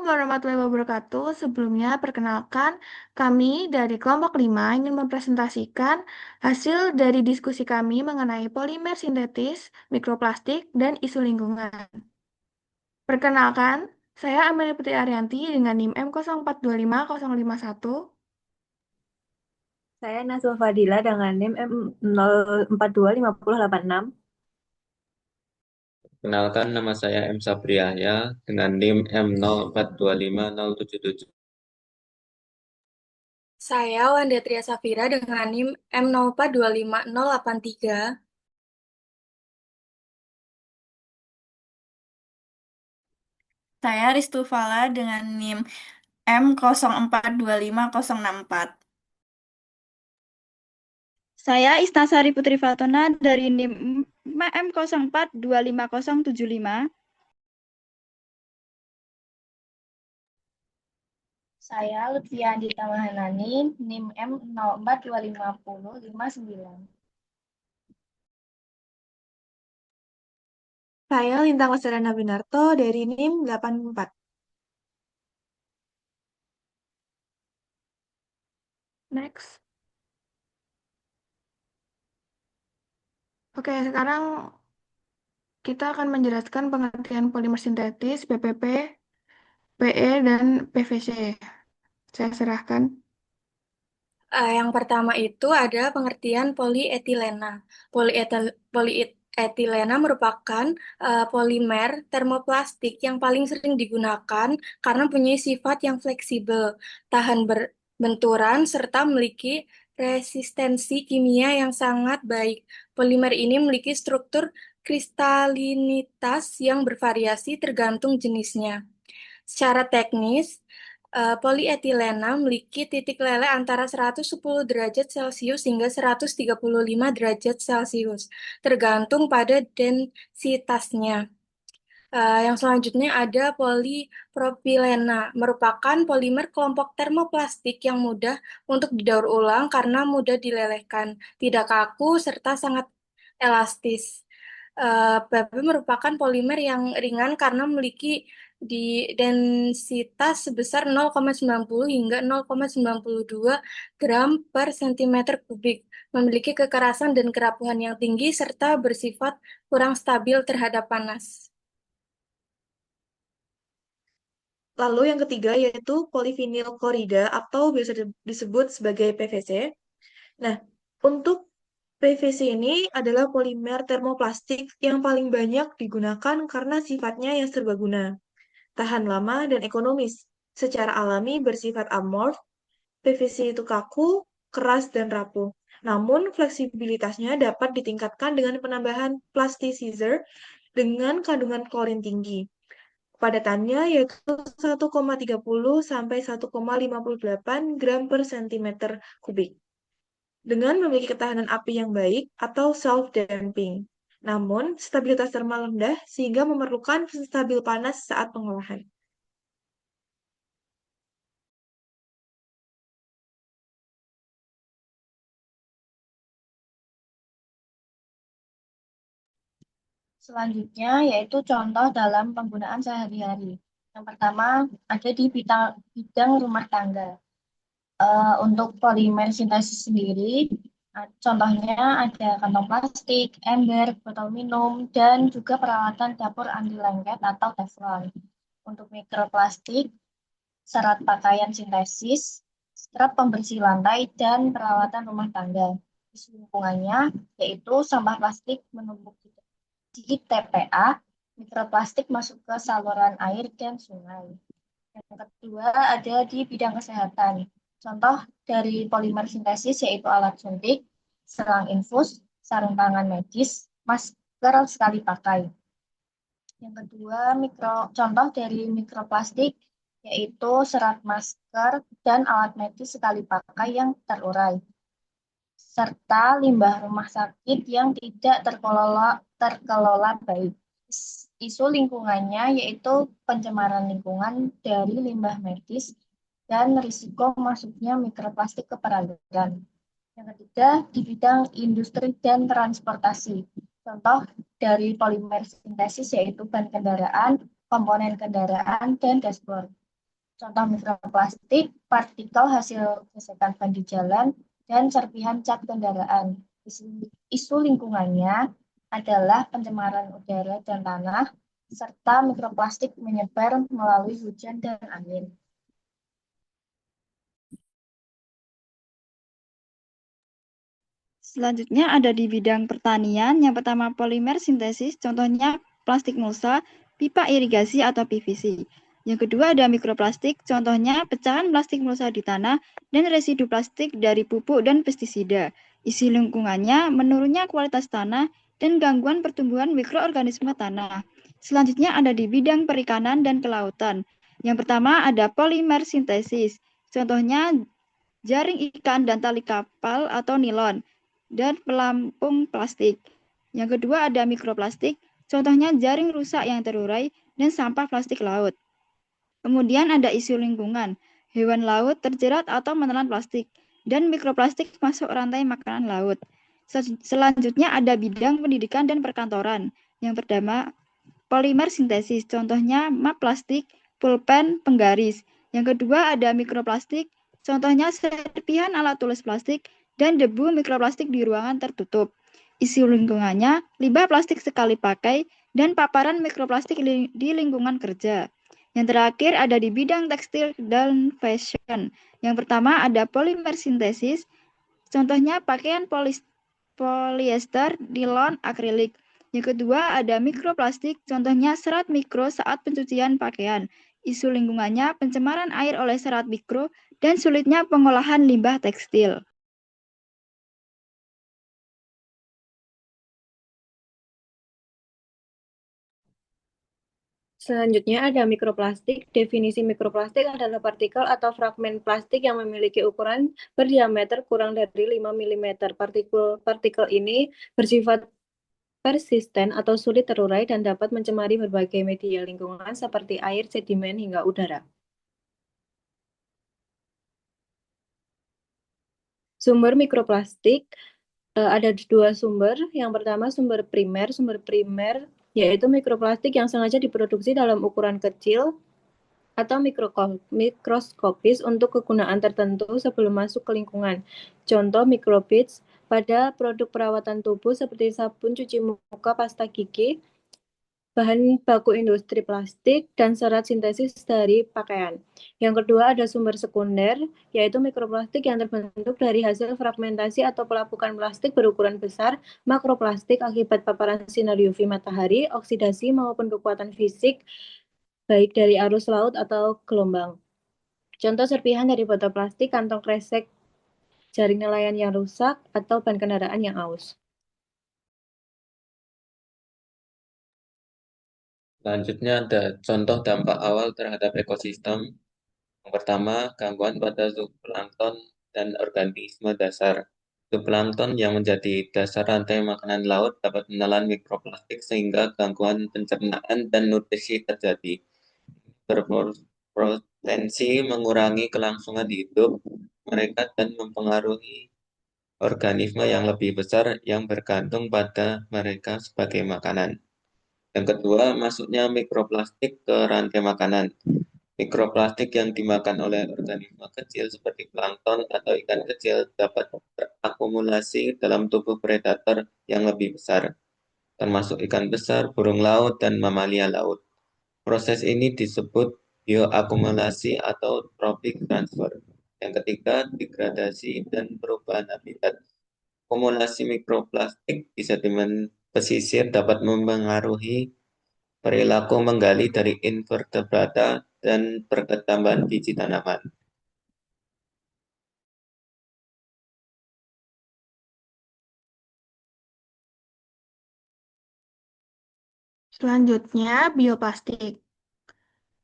warahmatullahi wabarakatuh. Sebelumnya, perkenalkan, kami dari kelompok 5 ingin mempresentasikan hasil dari diskusi kami mengenai polimer sintetis, mikroplastik, dan isu lingkungan. Perkenalkan, saya Amelia Putri Arianti dengan NIM M0425-051. Saya Naswa Fadila dengan NIM M0425086. Kenalkan, nama saya M. Sabriyahya dengan NIM M0425-077. Saya Wanda Tria Safira dengan NIM M0425-083. Saya Ristu Fala dengan NIM M0425-064. Saya Istasari Putri Fatona dari NIM M04255075. Saya Lutfia Andita Mahanani, NIM M04255059. Saya Lintang Wasarana Binarto dari NIM 84. Next. Oke, sekarang kita akan menjelaskan pengertian polimer sintetis, PPP, PE, dan PVC. Saya serahkan. Yang pertama itu ada pengertian polietilena. Polietilena merupakan polimer termoplastik yang paling sering digunakan karena punya sifat yang fleksibel, tahan benturan, serta memiliki resistensi kimia yang sangat baik. Polimer ini memiliki struktur kristalinitas yang bervariasi tergantung jenisnya. Secara teknis, polietilena memiliki titik leleh antara 110 derajat Celcius hingga 135 derajat Celcius, tergantung pada densitasnya. Yang selanjutnya ada polipropilena, merupakan polimer kelompok termoplastik yang mudah untuk didaur ulang karena mudah dilelehkan, tidak kaku, serta sangat elastis. PP merupakan polimer yang ringan karena memiliki di densitas sebesar 0,90 hingga 0,92 gram per centimeter kubik, memiliki kekerasan dan kerapuhan yang tinggi, serta bersifat kurang stabil terhadap panas. Lalu yang ketiga yaitu polivinyl klorida atau biasa disebut sebagai PVC. Nah, untuk PVC ini adalah polimer termoplastik yang paling banyak digunakan karena sifatnya yang serbaguna, tahan lama, dan ekonomis. Secara alami bersifat amorf, PVC itu kaku, keras, dan rapuh. Namun, fleksibilitasnya dapat ditingkatkan dengan penambahan plasticizer dengan kandungan klorin tinggi. Kepadatannya yaitu 1,30 sampai 1,58 gram per centimeter kubik. Dengan memiliki ketahanan api yang baik atau self-damping. Namun, stabilitas termal rendah sehingga memerlukan stabil panas saat pengolahan. Selanjutnya yaitu contoh dalam penggunaan sehari-hari. Yang pertama ada di bidang rumah tangga. Untuk polimer sintesis sendiri, contohnya ada kantong plastik, ember, botol minum, dan juga peralatan dapur anti lengket atau Teflon. Untuk mikroplastik, serat pakaian sintesis, serat pembersih lantai, dan peralatan rumah tangga. Isu lingkungannya yaitu sampah plastik menumpuk di TPA, mikroplastik masuk ke saluran air dan sungai. Yang kedua ada di bidang kesehatan. Contoh dari polimer sintesis yaitu alat suntik, selang infus, sarung tangan medis, masker sekali pakai. Yang kedua, contoh dari mikroplastik yaitu serat masker dan alat medis sekali pakai yang terurai, serta limbah rumah sakit yang tidak terkelola baik. Isu lingkungannya yaitu pencemaran lingkungan dari limbah medis dan risiko masuknya mikroplastik ke perairan. Yang ketiga, di bidang industri dan transportasi. Contoh dari polimer sintesis yaitu ban kendaraan, komponen kendaraan, dan dashboard. Contoh mikroplastik, partikel hasil gesekan ban di jalan, dan serpihan cat kendaraan. Isu lingkungannya adalah pencemaran udara dan tanah, serta mikroplastik menyebar melalui hujan dan angin. Selanjutnya ada di bidang pertanian. Yang pertama polimer sintesis, contohnya plastik mulsa, pipa irigasi atau PVC. Yang kedua ada mikroplastik, contohnya pecahan plastik mulsa di tanah dan residu plastik dari pupuk dan pestisida. Isi lingkungannya menurunnya kualitas tanah dan gangguan pertumbuhan mikroorganisme tanah. Selanjutnya ada di bidang perikanan dan kelautan. Yang pertama ada polimer sintesis, contohnya jaring ikan dan tali kapal atau nilon dan pelampung plastik. Yang kedua ada mikroplastik, contohnya jaring rusak yang terurai dan sampah plastik laut. Kemudian ada isu lingkungan, hewan laut terjerat atau menelan plastik, dan mikroplastik masuk rantai makanan laut. Selanjutnya ada bidang pendidikan dan perkantoran. Yang pertama, polimer sintesis, contohnya map plastik, pulpen, penggaris. Yang kedua ada mikroplastik, contohnya serpihan alat tulis plastik dan debu mikroplastik di ruangan tertutup. Isu lingkungannya, limbah plastik sekali pakai dan paparan mikroplastik di lingkungan kerja. Yang terakhir ada di bidang tekstil dan fashion. Yang pertama ada polimer sintesis, contohnya pakaian polyester, nilon, akrilik. Yang kedua ada mikroplastik, contohnya serat mikro saat pencucian pakaian. Isu lingkungannya pencemaran air oleh serat mikro dan sulitnya pengolahan limbah tekstil. Selanjutnya ada mikroplastik. Definisi mikroplastik adalah partikel atau fragmen plastik yang memiliki ukuran berdiameter kurang dari 5 mm. Partikel ini bersifat persisten atau sulit terurai dan dapat mencemari berbagai media lingkungan seperti air, sedimen, hingga udara. Sumber mikroplastik ada dua sumber. Yang pertama sumber primer. Sumber primer yaitu mikroplastik yang sengaja diproduksi dalam ukuran kecil atau mikroskopis untuk kegunaan tertentu sebelum masuk ke lingkungan. Contoh microbeads pada produk perawatan tubuh seperti sabun cuci muka, pasta gigi, bahan baku industri plastik, dan serat sintesis dari pakaian. Yang kedua ada sumber sekunder, yaitu mikroplastik yang terbentuk dari hasil fragmentasi atau pelapukan plastik berukuran besar, makroplastik akibat paparan sinar UV matahari, oksidasi maupun kekuatan fisik, baik dari arus laut atau gelombang. Contoh serpihan dari botol plastik, kantong kresek, jaring nelayan yang rusak, atau ban kendaraan yang aus. Selanjutnya ada contoh dampak awal terhadap ekosistem. Yang pertama, gangguan pada zooplankton dan organisme dasar. Zooplankton yang menjadi dasar rantai makanan laut dapat menelan mikroplastik sehingga gangguan pencernaan dan nutrisi terjadi. Berpotensi mengurangi kelangsungan hidup mereka dan mempengaruhi organisme yang lebih besar yang bergantung pada mereka sebagai makanan. Yang kedua, masuknya mikroplastik ke rantai makanan. Mikroplastik yang dimakan oleh organisme kecil seperti plankton atau ikan kecil dapat terakumulasi dalam tubuh predator yang lebih besar, termasuk ikan besar, burung laut, dan mamalia laut. Proses ini disebut bioakumulasi atau trophic transfer. Yang ketiga, degradasi dan perubahan habitat. Akumulasi mikroplastik di sedimen pesisir dapat mempengaruhi perilaku menggali dari invertebrata dan perkembangan biji tanaman. Selanjutnya, bioplastik.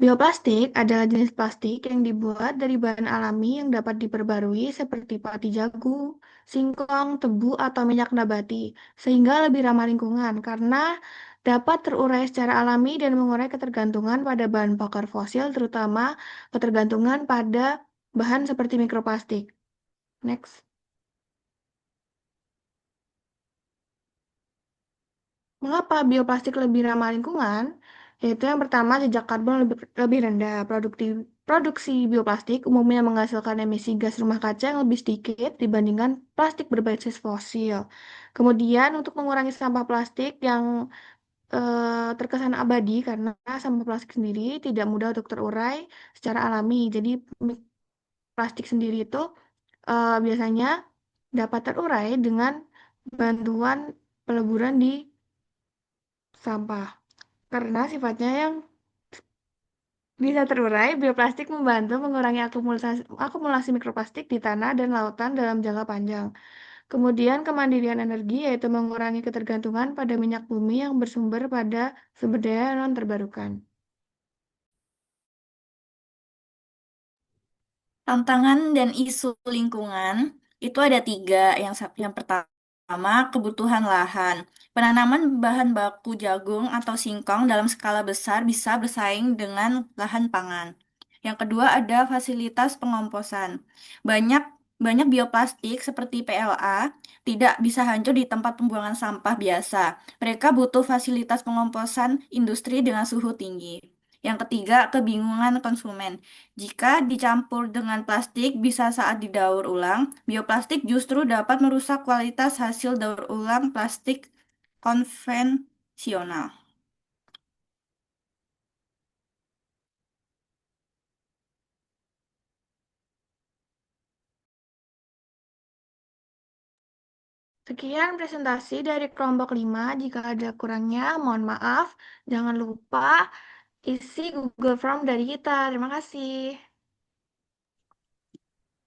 Bioplastik adalah jenis plastik yang dibuat dari bahan alami yang dapat diperbarui seperti pati jagung, singkong, tebu, atau minyak nabati, sehingga lebih ramah lingkungan karena dapat terurai secara alami dan mengurai ketergantungan pada bahan bakar fosil, terutama ketergantungan pada bahan seperti mikroplastik. Next. Mengapa bioplastik lebih ramah lingkungan? Yaitu yang pertama, jejak karbon lebih rendah, Produksi bioplastik umumnya menghasilkan emisi gas rumah kaca yang lebih sedikit dibandingkan plastik berbasis fosil. Kemudian untuk mengurangi sampah plastik yang terkesan abadi karena sampah plastik sendiri tidak mudah untuk terurai secara alami. Jadi plastik sendiri itu biasanya dapat terurai dengan bantuan peleburan di sampah. Karena sifatnya yang bisa terurai, bioplastik membantu mengurangi akumulasi mikroplastik di tanah dan lautan dalam jangka panjang. Kemudian kemandirian energi yaitu mengurangi ketergantungan pada minyak bumi yang bersumber pada sumber daya non terbarukan. Tantangan dan isu lingkungan itu ada tiga. Yang pertama, kebutuhan lahan. Penanaman bahan baku jagung atau singkong dalam skala besar bisa bersaing dengan lahan pangan. Yang kedua ada fasilitas pengomposan. Banyak banyak bioplastik seperti PLA tidak bisa hancur di tempat pembuangan sampah biasa. Mereka butuh fasilitas pengomposan industri dengan suhu tinggi. Yang ketiga, kebingungan konsumen. Jika dicampur dengan plastik bisa saat didaur ulang, bioplastik justru dapat merusak kualitas hasil daur ulang plastik konvensional. Sekian presentasi dari kelompok 5. Jika ada kurangnya, mohon maaf. Jangan lupa isi Google Form dari kita. Terima kasih.